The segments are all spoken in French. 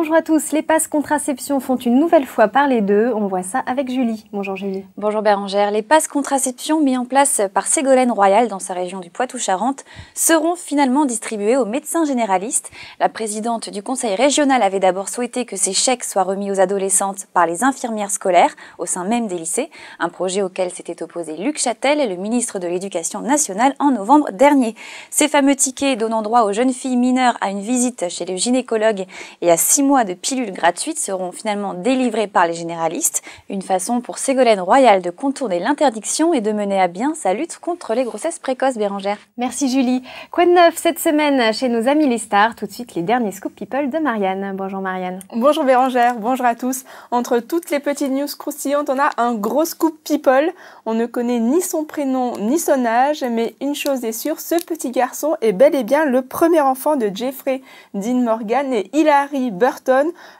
Bonjour à tous, les passes contraception font une nouvelle fois parler d'eux. On voit ça avec Julie. Bonjour Julie. Bonjour Bérangère. Les passes contraception mis en place par Ségolène Royal dans sa région du Poitou-Charentes seront finalement distribués aux médecins généralistes. La présidente du conseil régional avait d'abord souhaité que ces chèques soient remis aux adolescentes par les infirmières scolaires au sein même des lycées, un projet auquel s'était opposé Luc Châtel, le ministre de l'Éducation nationale, en novembre dernier. Ces fameux tickets donnant droit aux jeunes filles mineures à une visite chez le gynécologue et à 6 mois de pilules gratuites seront finalement délivrés par les généralistes. Une façon pour Ségolène Royal de contourner l'interdiction et de mener à bien sa lutte contre les grossesses précoces, Bérangère. Merci Julie. Quoi de neuf cette semaine chez nos amis les stars? Tout de suite les derniers Scoop People de Marianne. Bonjour Marianne. Bonjour Bérangère, bonjour à tous. Entre toutes les petites news croustillantes, on a un gros Scoop People. On ne connaît ni son prénom ni son âge, mais une chose est sûre, ce petit garçon est bel et bien le premier enfant de Jeffrey Dean Morgan et Hilary Burton.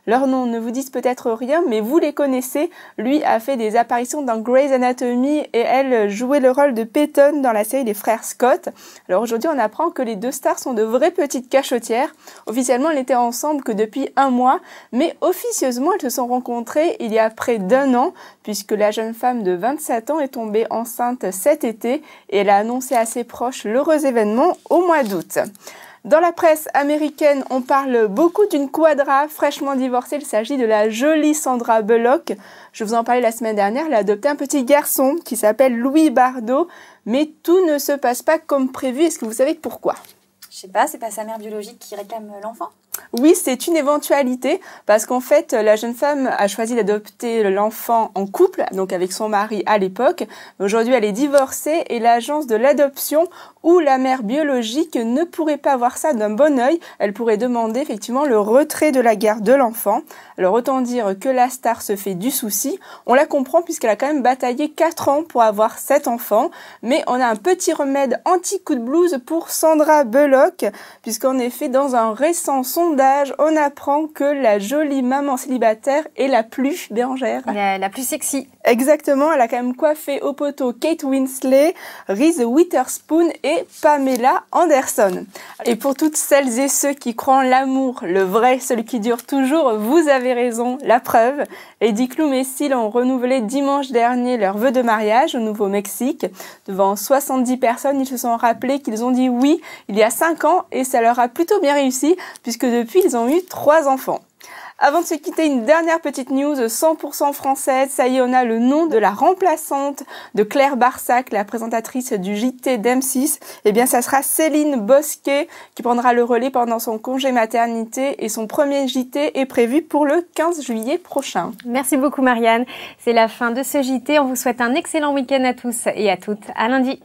Leurs noms ne vous disent peut-être rien, mais vous les connaissez. Lui a fait des apparitions dans Grey's Anatomy et elle jouait le rôle de Peyton dans la série des frères Scott. Alors aujourd'hui, on apprend que les deux stars sont de vraies petites cachotières. Officiellement, elles n'étaient ensemble que depuis 1 mois, mais officieusement, elles se sont rencontrées il y a près d'1 an, puisque la jeune femme de 27 ans est tombée enceinte cet été et elle a annoncé à ses proches l'heureux événement au mois d'août. Dans la presse américaine, on parle beaucoup d'une quadra fraîchement divorcée. Il s'agit de la jolie Sandra Bullock. Je vous en parlais la semaine dernière. Elle a adopté un petit garçon qui s'appelle Louis Bardot. Mais tout ne se passe pas comme prévu. Est-ce que vous savez pourquoi? Je sais pas, c'est pas sa mère biologique qui réclame l'enfant? Oui, c'est une éventualité parce qu'en fait, la jeune femme a choisi d'adopter l'enfant en couple, donc avec son mari à l'époque. Aujourd'hui, elle est divorcée et l'agence de l'adoption ou la mère biologique ne pourrait pas voir ça d'un bon œil. Elle pourrait demander effectivement le retrait de la garde de l'enfant. Alors autant dire que la star se fait du souci. On la comprend puisqu'elle a quand même bataillé 4 ans pour avoir 7 enfants. Mais on a un petit remède anti-coup de blues pour Sandra Bullock puisqu'en effet, dans un récent sondage, on apprend que la jolie maman célibataire est la plus, Bérangère, La plus sexy. Exactement, elle a quand même coiffé au poteau Kate Winslet, Reese Witherspoon et Pamela Anderson. Et pour toutes celles et ceux qui croient en l'amour, le vrai, celui qui dure toujours, vous avez raison, la preuve. Heidi Klum et Seal ont renouvelé dimanche dernier leur vœu de mariage au Nouveau-Mexique. Devant 70 personnes, ils se sont rappelés qu'ils ont dit oui il y a 5 ans et ça leur a plutôt bien réussi puisque depuis ils ont eu 3 enfants. Avant de se quitter, une dernière petite news 100% française. Ça y est, on a le nom de la remplaçante de Claire Barsac, la présentatrice du JT d'M6. Eh bien, ça sera Céline Bosquet qui prendra le relais pendant son congé maternité et son premier JT est prévu pour le 15 juillet prochain. Merci beaucoup Marianne. C'est la fin de ce JT. On vous souhaite un excellent week-end à tous et à toutes. À lundi.